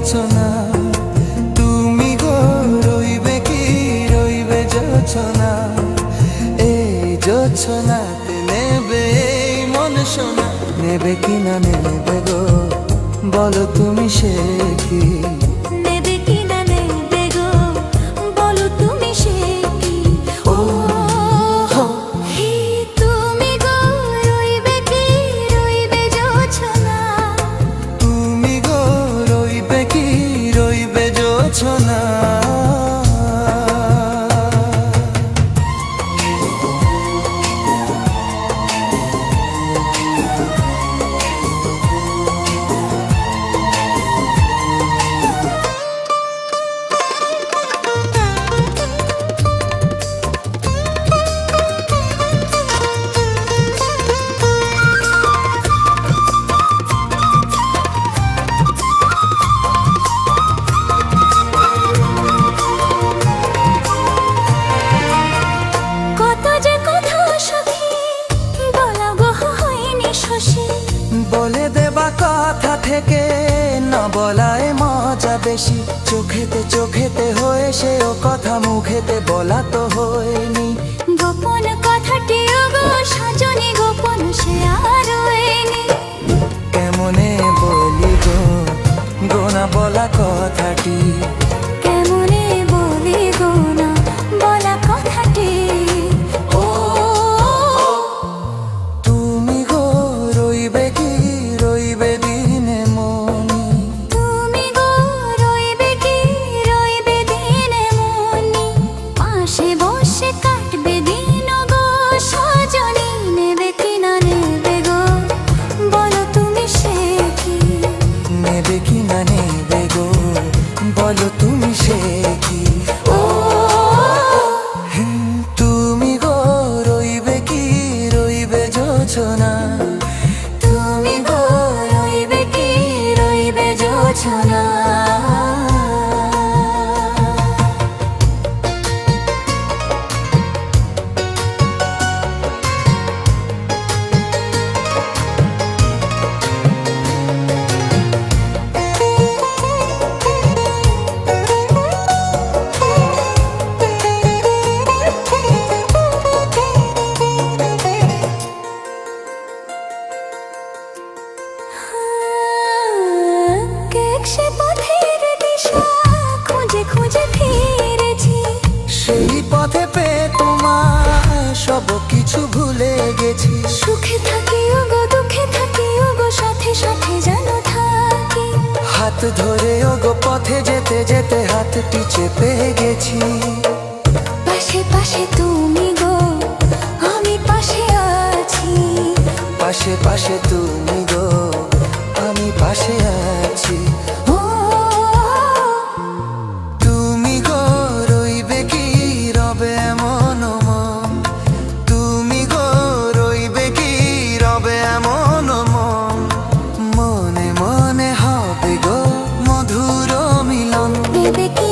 জোছনা, তুমি গো রইবে কি রইবে জোছনা, এই জোছনাতে নেবে এই মন সোনা। নেবে কি না নেবে গো বলো তুমি সে কি? নেবে কি না নেবে গো বলো তুমি সে কি? ও হো হে তুমি গো রইবে কি রইবে জোছনা, তুমি গো রইবে কি রইবে জোছনা। বলে দেবা কথা থেকে না বলায় মজা বেশি, চোখেতে চোখেতে হয়ে সে ও কথা মুখেতে বলা তো হয়নি। গোপন কথাটি গো সজনী গোপন সে আর হয়নি। কেমনে বলি গো গোনা বলা কথাটি, কেমনে বলি গো না বলা কথাটি। ও তুমি গো রইবে কি রইবে দিনে মনি, তুমি গো রইবে কি রইবে দিনে মনি, পাশে বসে কাটবে দিন গো সজনী। নেবে কি না নেবে গো বলো তুমি সে কি? নেবে কি না নেবে গো বলো তুমি সে কি? ও তুমি গো রইবে কি রইবে জোছনা, তুমি গো রইবে কি রইবে জোছনা। সে পথের দিশা খুঁজে খুঁজে ফিরেছি, সেই পথে পেয়ে তোমার সব কিছু ভুলে গেছি। সুখে থাকি ওগো দুঃখে থাকি ওগো সাথে সাথে জানো থাকি। হাত ধরে ওগো পথে যেতে যেতে হাতটি চেপে গেছি। পাশে পাশে তুমি গো আমি পাশে আছি, পাশে পাশে তুমি গো আমি পাশে আছি। ও তুমি গো রইবে কি রবে এমন মন, তুমি গো রইবে কি রবে এমন মন, মনে মনে হবে গো মধুর মিলন। নেবে কি